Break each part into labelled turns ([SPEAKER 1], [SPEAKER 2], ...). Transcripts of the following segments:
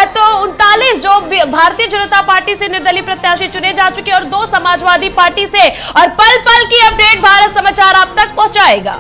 [SPEAKER 1] तो 39 जो भारतीय जनता पार्टी से निर्दलीय प्रत्याशी चुने जा चुके और 2 समाजवादी पार्टी से, और पल पल की अपडेट भारत समाचार आप तक पहुंचाएगा।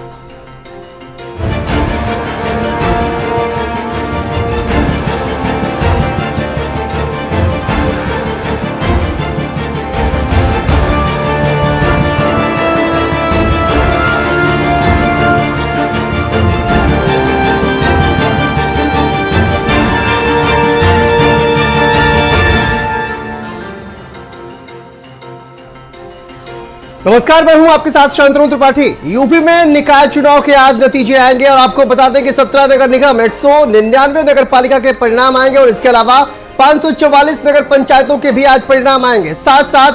[SPEAKER 2] नमस्कार, मैं हूं आपके साथ शांतनु त्रिपाठी। यूपी में निकाय चुनाव के आज नतीजे आएंगे और आपको बता दें कि 17 नगर निगम, 199 नगर पालिका के परिणाम आएंगे और इसके अलावा 544 नगर पंचायतों के भी आज परिणाम आएंगे। साथ साथ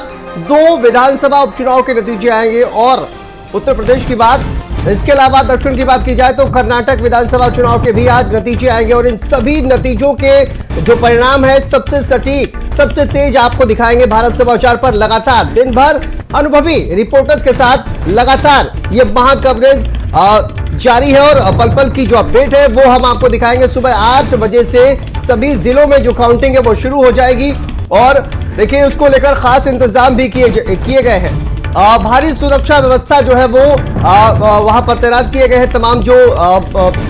[SPEAKER 2] 2 विधानसभा उपचुनाव के नतीजे आएंगे और उत्तर प्रदेश की बात, इसके अलावा दक्षिण की बात की जाए तो कर्नाटक विधानसभा चुनाव के भी आज नतीजे आएंगे और इन सभी नतीजों के जो परिणाम है सबसे सटीक, सबसे तेज आपको दिखाएंगे भारत समाचार पर। लगातार दिन भर अनुभवी रिपोर्टर्स के साथ लगातार ये महा कवरेज जारी है और पल पल की जो अपडेट है वो हम आपको दिखाएंगे। सुबह 8 बजे से सभी जिलों में जो काउंटिंग है वो शुरू हो जाएगी और देखिए उसको लेकर खास इंतजाम भी किए गए हैं। भारी सुरक्षा व्यवस्था जो है वो वहां पर तैनात किए गए हैं। तमाम जो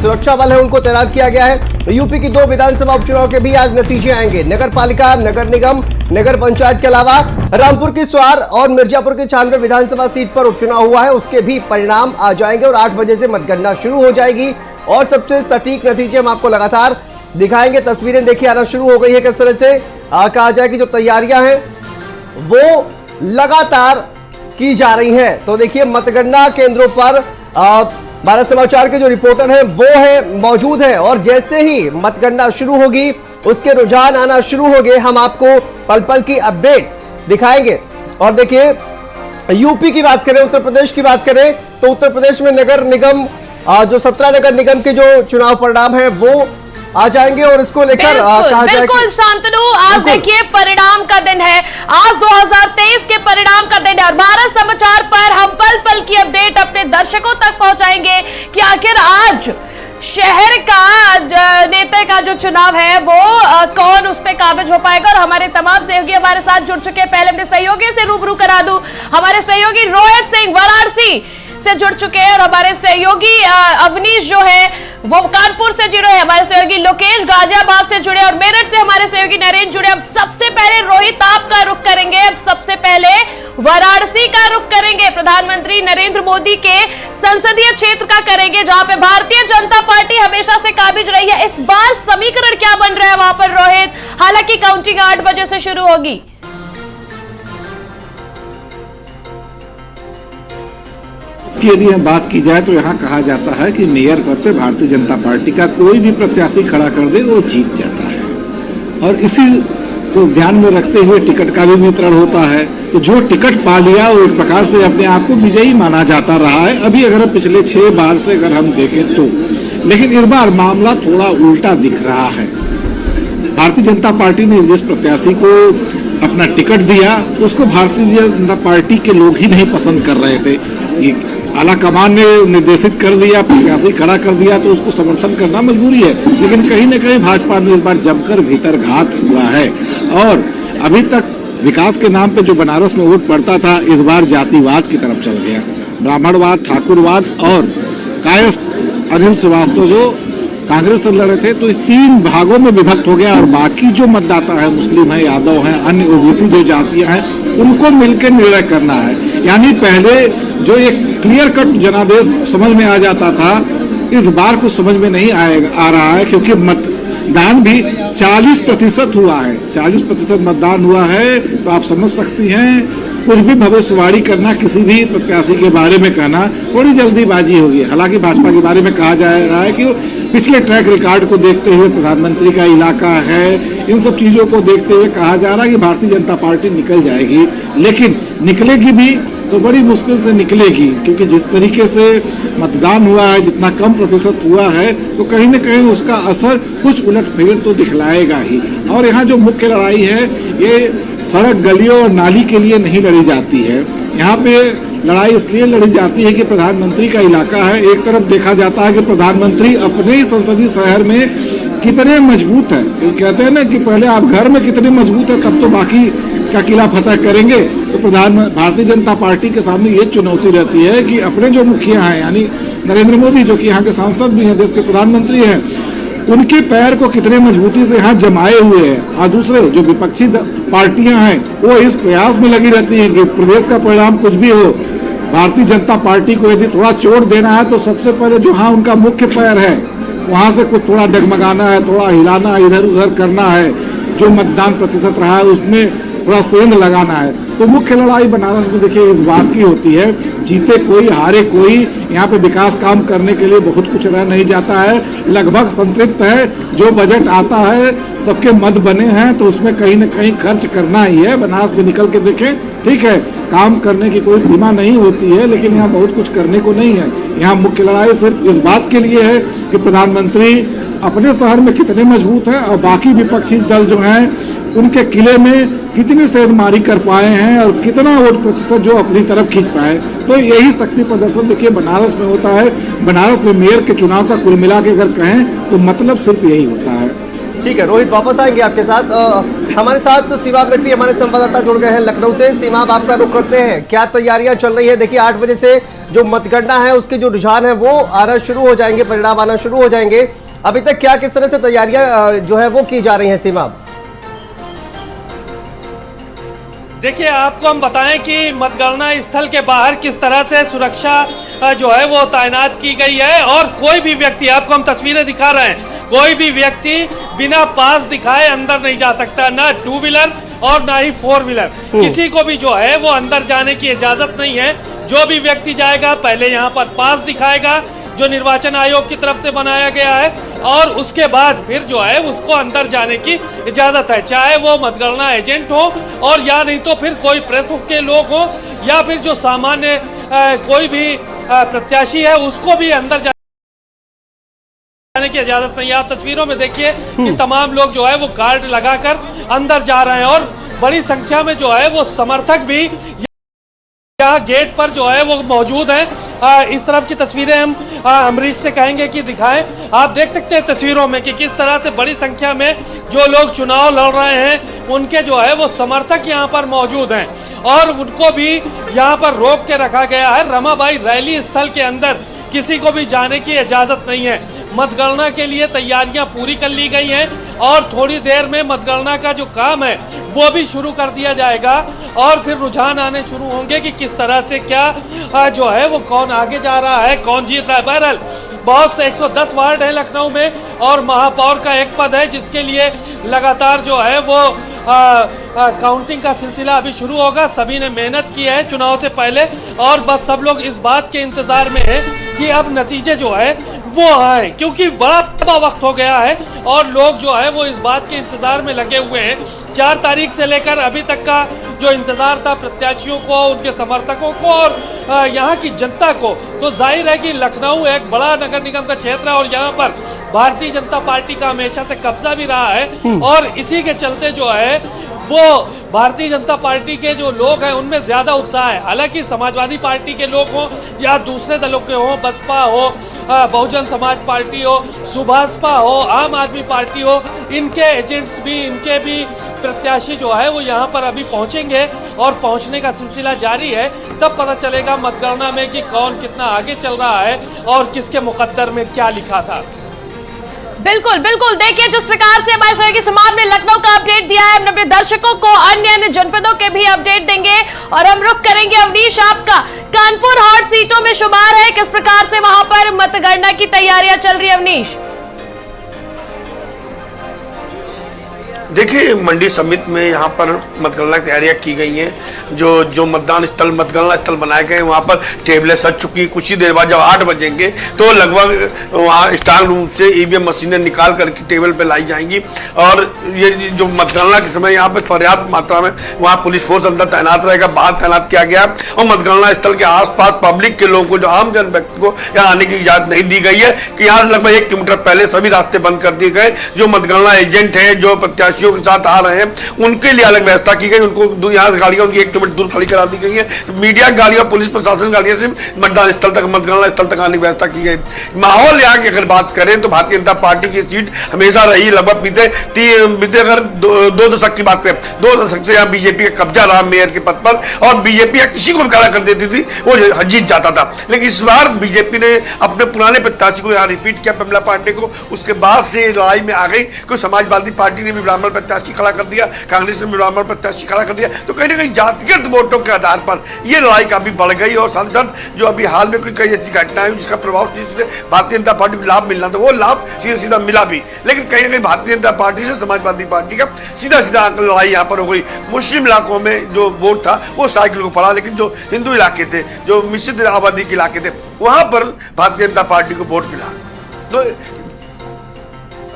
[SPEAKER 2] सुरक्षा बल है उनको तैनात किया गया है। यूपी की 2 विधानसभा उपचुनाव के भी आज नतीजे आएंगे। नगर पालिका, नगर निगम, नगर पंचायत के अलावा रामपुर की स्वार और मिर्जापुर की 96 विधानसभा सीट पर उपचुनाव हुआ है, उसके भी परिणाम आ जाएंगे और 8 बजे से मतगणना शुरू हो जाएगी और सबसे सटीक नतीजे हम आपको लगातार दिखाएंगे। तस्वीरें देखिए आना शुरू हो गई है। किस तरह से कहा जाए कि जो तैयारियां हैं वो लगातार की जा रही हैं। तो देखिए मतगणना केंद्रों पर भारत समाचार के जो रिपोर्टर हैं वो है मौजूद है और जैसे ही मतगणना शुरू होगी उसके रुझान आना शुरू हो गए, हम आपको पल पल की अपडेट दिखाएंगे। और देखिए यूपी की बात करें, उत्तर प्रदेश की बात करें तो उत्तर प्रदेश में नगर निगम जो 17 नगर निगम के जो चुनाव परिणाम है वो आ जाएंगे और इसको लेकर कहा जाए
[SPEAKER 1] बिल्कुल शांतनु, आज देखिए परिणाम का दिन है, आज 2023 के परिणाम का दिन है और भारत समाचार पर हम पल पल की अपडेट अपने दर्शकों तक पहुंचाएंगे कि आखिर आज शहर का नेता का जो चुनाव है वो कौन उस पर काबिज हो पाएगा। और हमारे तमाम सहयोगी हमारे साथ जुड़ चुके हैं। पहले अपने सहयोगी से रूबरू करा दूं, हमारे सहयोगी रोहित सिंह वाराणसी से जुड़ चुके हैं और हमारे सहयोगी अवनीश जो है वो कानपुर से जुड़े हैं, हमारे सहयोगी लोकेश गाजियाबाद से जुड़े और मेरठ से हमारे सहयोगी नरेंद्र जुड़े। अब सबसे पहले रोहित आपका रुख करेंगे, अब सबसे पहले वाराणसी का रुख करेंगे। प्रधानमंत्री नरेंद्र मोदी के संसदीय क्षेत्र का करेंगे जहां पे भारतीय जनता पार्टी हमेशा से काबिज रही है। इस बार समीकरण क्या बन रहा है वहां पर रोहित? हालांकि काउंटिंग 8 बजे से शुरू होगी।
[SPEAKER 3] इसकी यदि हम बात की जाए तो यहाँ कहा जाता है कि मेयर पद पे भारतीय जनता पार्टी का कोई भी प्रत्याशी खड़ा कर दे वो जीत जाता है और इसी को ध्यान में रखते हुए टिकट का भी वितरण होता है। तो जो टिकट पा लिया वो एक प्रकार से अपने आप को विजयी माना जाता रहा है। अभी अगर पिछले 6 बार से अगर हम देखें तो, लेकिन इस बार मामला थोड़ा उल्टा दिख रहा है। भारतीय जनता पार्टी ने जिस प्रत्याशी को अपना टिकट दिया उसको भारतीय जनता पार्टी के लोग ही नहीं पसंद कर रहे थे। आला कमान ने निर्देशित कर दिया, प्रत्याशी खड़ा कर दिया तो उसको समर्थन करना मजबूरी है। लेकिन कहीं न कहीं भाजपा में इस बार जमकर भीतर घात हुआ है और अभी तक विकास के नाम पे जो बनारस में वोट पड़ता था इस बार जातिवाद की तरफ चल गया। ब्राह्मणवाद, ठाकुरवाद और कायस्थ अनिल श्रीवास्तव जो कांग्रेस से लड़े थे तो इस 3 भागों में विभक्त हो गया और बाकी जो मतदाता है, मुस्लिम है, यादव है, अन्य ओबीसी जो जातियां हैं, उनको मिलकर निर्णय करना है। यानी पहले जो एक क्लियर कट जनादेश समझ में आ जाता था इस बार कुछ समझ में नहीं आ रहा है क्योंकि मतदान भी 40% हुआ है। 40% मतदान हुआ है तो आप समझ सकती हैं कुछ भी भविष्यवाणी करना, किसी भी प्रत्याशी के बारे में कहना थोड़ी जल्दीबाजी होगी। हालांकि भाजपा के बारे में कहा जा रहा है कि वो पिछले ट्रैक रिकॉर्ड को देखते हुए, प्रधानमंत्री का इलाका है, इन सब चीज़ों को देखते हुए कहा जा रहा है कि भारतीय जनता पार्टी निकल जाएगी। लेकिन निकलेगी भी तो बड़ी मुश्किल से निकलेगी क्योंकि जिस तरीके से मतदान हुआ है, जितना कम प्रतिशत हुआ है तो कहीं न कहीं उसका असर कुछ उलटफेर तो दिखलाएगा ही। और यहाँ जो मुख्य लड़ाई है ये सड़क, गलियों और नाली के लिए नहीं लड़ी जाती है। यहाँ पे लड़ाई इसलिए लड़ी जाती है कि प्रधानमंत्री का इलाका है। एक तरफ देखा जाता है कि प्रधानमंत्री अपने ही संसदीय शहर में कितने मजबूत हैं। कहते हैं ना कि पहले आप घर में कितने मजबूत है तब तो बाकी का किला फतह करेंगे। तो भारतीय जनता पार्टी के सामने ये चुनौती रहती है कि अपने जो मुखिया हैं यानी नरेंद्र मोदी, जो कि यहाँ के सांसद भी हैं, देश के प्रधानमंत्री हैं, उनके पैर को कितने मजबूती से यहाँ जमाए हुए हैं। और दूसरे जो विपक्षी पार्टियां हैं वो इस प्रयास में लगी रहती हैं कि प्रदेश का परिणाम कुछ भी हो, भारतीय जनता पार्टी को यदि थोड़ा चोट देना है तो सबसे पहले जो हाँ उनका मुख्य पैर है वहां से कुछ थोड़ा डगमगाना है, थोड़ा हिलाना, इधर उधर करना है। जो मतदान प्रतिशत रहा है उसमें थोड़ा सेंध लगाना है। तो मुख्य लड़ाई बनारस में देखिए इस बात की होती है, जीते कोई हारे कोई, यहाँ पे विकास काम करने के लिए बहुत कुछ रह नहीं जाता है, लगभग संतृप्त है। जो बजट आता है सबके मत बने हैं तो उसमें कहीं ना कहीं खर्च करना ही है। बनारस में निकल के देखें, ठीक है, काम करने की कोई सीमा नहीं होती है, लेकिन यहाँ बहुत कुछ करने को नहीं है। यहाँ मुख्य लड़ाई सिर्फ इस बात के लिए है कि प्रधानमंत्री अपने शहर में कितने मजबूत है और बाकी विपक्षी दल जो हैं उनके किले में कितनी सेंधमारी कर पाए हैं और कितना वोट प्रतिशत जो अपनी तरफ खींच पाए। तो यही शक्ति प्रदर्शन देखिए बनारस में होता है। बनारस में मेयर के चुनाव का कुल मिला के अगर कहें तो मतलब सिर्फ यही होता है।
[SPEAKER 2] ठीक है रोहित, वापस आएंगे आपके साथ। हमारे साथ सीमा भी हमारे संवाददाता जुड़ गए हैं लखनऊ से। सीमा, आप आपका रुख करते हैं, क्या तैयारियां चल रही है? देखिए 8 बजे से जो मतगणना है उसके जो रुझान है वो आना शुरू हो जाएंगे, परिणाम आना शुरू हो जाएंगे। अभी तक क्या किस तरह से तैयारियां जो है वो की जा रही हैं सीमा?
[SPEAKER 4] देखिए, आपको हम बताएं कि मतगणना स्थल के बाहर किस तरह से सुरक्षा जो है वो तैनात की गई है और कोई भी व्यक्ति, आपको हम तस्वीरें दिखा रहे हैं, कोई भी व्यक्ति बिना पास दिखाए अंदर नहीं जा सकता, ना 2 व्हीलर और ना ही 4 व्हीलर। किसी को भी जो है वो अंदर जाने की इजाजत नहीं है। जो भी व्यक्ति जाएगा पहले यहाँ पर पास दिखाएगा जो निर्वाचन आयोग की तरफ से बनाया गया है और उसके बाद फिर जो है उसको अंदर जाने की इजाजत है, चाहे वो मतगणना एजेंट हो और या नहीं तो फिर कोई प्रेस के लोग हो या फिर जो सामान्य कोई भी प्रत्याशी है उसको भी अंदर जाने की इजाजत नहीं है। आप तस्वीरों में देखिए कि तमाम लोग जो है वो कार्ड लगाकर अंदर जा रहे हैं और बड़ी संख्या में जो है वो समर्थक भी यहाँ गेट पर जो है वो मौजूद हैं। इस तरफ की तस्वीरें हम अमरीश से कहेंगे कि दिखाएं। आप देख सकते हैं तस्वीरों में कि किस तरह से बड़ी संख्या में जो लोग चुनाव लड़ रहे हैं उनके जो है वो समर्थक यहाँ पर मौजूद हैं और उनको भी यहाँ पर रोक के रखा गया है। रमाबाई रैली स्थल के अंदर किसी को भी जाने की इजाजत नहीं है। मतगणना के लिए तैयारियां पूरी कर ली गई हैं और थोड़ी देर में मतगणना का जो काम है वो भी शुरू कर दिया जाएगा और फिर रुझान आने शुरू होंगे कि किस तरह से क्या जो है वो कौन आगे जा रहा है, कौन जीत रहा है। बहरहाल बहुत से 110 वार्ड हैं लखनऊ में और महापौर का एक पद है जिसके लिए लगातार जो है वो काउंटिंग का सिलसिला अभी शुरू होगा। सभी ने मेहनत की है चुनाव से पहले और बस सब लोग इस बात के इंतजार में है कि अब नतीजे जो है वो आए, क्योंकि बड़ा लंबा वक्त हो गया है और लोग जो है वो इस बात के इंतजार में लगे हुए हैं। 4 तारीख से लेकर अभी तक का जो इंतजार था प्रत्याशियों को, उनके समर्थकों को और यहाँ की जनता को, तो जाहिर है कि लखनऊ एक बड़ा नगर निगम का क्षेत्र है और यहाँ पर भारतीय जनता पार्टी का हमेशा से कब्जा भी रहा है और इसी के चलते जो है वो भारतीय जनता पार्टी के जो लोग हैं उनमें ज्यादा उत्साह है। हालांकि समाजवादी पार्टी के लोग हों या दूसरे दलों के हों, बसपा हो, बहुजन समाज पार्टी हो, सुभाषपा हो, आम आदमी पार्टी हो, इनके एजेंट्स भी, इनके भी प्रत्याशी जो है वो यहाँ पर अभी पहुँचेंगे और पहुँचने का सिलसिला जारी है। तब पता चलेगा मतगणना में कि कौन कितना आगे चल रहा है और किसके मुकद्दर में क्या लिखा था।
[SPEAKER 1] बिल्कुल बिल्कुल, देखिए जिस प्रकार से हमारे सहयोगी समाज ने लखनऊ का अपडेट दिया है, हम अपने दर्शकों को अन्य जनपदों के भी अपडेट देंगे और हम रुख करेंगे अवनीश आपका कानपुर हॉट सीटों में शुमार है, किस प्रकार से वहां पर मतगणना की तैयारियां चल रही है अवनीश?
[SPEAKER 5] देखिए मंडी समिति में यहाँ पर मतगणना की तैयारियां की गई हैं। जो मतगणना स्थल बनाए गए वहाँ पर टेबलें सज चुकी। कुछ ही देर बाद जब 8 बजेंगे तो लगभग वहाँ स्ट्रांग रूम से ईवीएम मशीनें निकाल करके टेबल पे लाई जाएंगी और ये जो मतगणना के समय यहाँ पर पर्याप्त मात्रा में वहाँ पुलिस फोर्स अंदर तैनात रहेगा, बाहर तैनात किया गया और मतगणना स्थल के आसपास पब्लिक के लोगों को, जो आम जन व्यक्ति को यहाँ आने की इजाजत नहीं दी गई है कि यहाँ लगभग 1 किलोमीटर पहले सभी रास्ते बंद कर दिए गए। जो मतगणना एजेंट है, जो प्रत्याशी प्रत्याशियों के साथ आ रहे हैं उनके लिए अलग व्यवस्था की गई। उनको यहाँ गाड़ियां उनकी 1 किलोमीटर दूर खड़ी करा दी गई है। मीडिया गाड़ियां, पुलिस प्रशासन गाड़ियां से मतदान स्थल तक, मतगणना स्थल तक आने की व्यवस्था की गई। माहौल यहाँ की अगर बात करें तो भारतीय जनता पार्टी की सीट हमेशा रही, लगभग बीते अगर 2 दशक की बात करें, 2 दशक से यहाँ बीजेपी का कब्जा रहा मेयर के पद पर, और बीजेपी किसी को भी खड़ा कर देती थी वो जीत जाता था। लेकिन इस बार बीजेपी ने अपने पुराने प्रत्याशी को यहाँ रिपीट किया, प्रमिला पांडे को। उसके बाद से लड़ाई में आ गई कि समाजवादी पार्टी ने भी ब्राह्मण प्रत्याशी खड़ा कर दिया, कांग्रेस ने भी ब्राह्मण प्रत्याशी खड़ा कर दिया। तो कहीं ना कहीं जातिगत वोटों के आधार पर यह लड़ाई काफी बढ़ गई। और साथ ही साथ जो अभी हाल में कई ऐसी घटनाएं जिसका प्रभाव भारतीय जनता पार्टी को लाभ मिलना था, वो लाभ सीधा सीधा मिला भी। लेकिन कहीं ना कहीं भारतीय जनता पार्टी से समाजवादी पार्टी का सीधा सीधा लड़ाई यहाँ पर हो गई। मुस्लिम इलाकों में जो वोट था वो साइकिल को पड़ा, लेकिन जो हिंदू इलाके थे, जो मिश्रित आबादी के इलाके थे, वहां पर भारतीय जनता पार्टी को वोट मिला। तो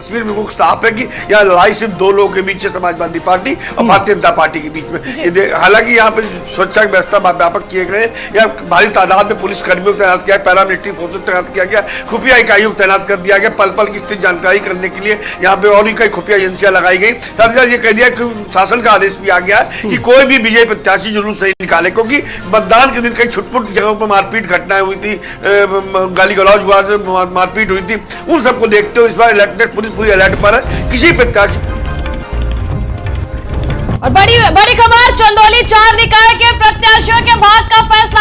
[SPEAKER 5] तस्वीर में साफ है कि यह लड़ाई सिर्फ 2 लोगों के बीच है, समाजवादी पार्टी और भारतीय जनता पार्टी के बीच में। हालांकि यहाँ पर सुरक्षा की व्यवस्था व्यापक किए गए, या भारी तादाद में पुलिस कर्मियों को तैनात किया, पैरामिलिट्री फोर्सेस तैनात किया गया, खुफिया इकाइयों को तैनात कर दिया गया, पल पल की स्थिति जानकारी करने के लिए यहाँ पे और भी कई खुफिया एजेंसियां लगाई गई। साथ ही साथ ये कह दिया कि शासन का आदेश भी आ गया कि कोई भी बीजेपी प्रत्याशी जुलूस नहीं निकाले, क्योंकि मतदान के दिन कई छुटपुट जगहों पर मारपीट घटनाएं हुई थी, गाली गलौज हुआ, मारपीट हुई थी। उन सबको देखते हुए इस बार इलेक्टेड पुलिस पूरी अलर्ट पर है। किसी प्रत्याशी
[SPEAKER 1] और बड़ी खबर, चंदौली 4 निकाय के प्रत्याशियों के भाग्य का फैसला।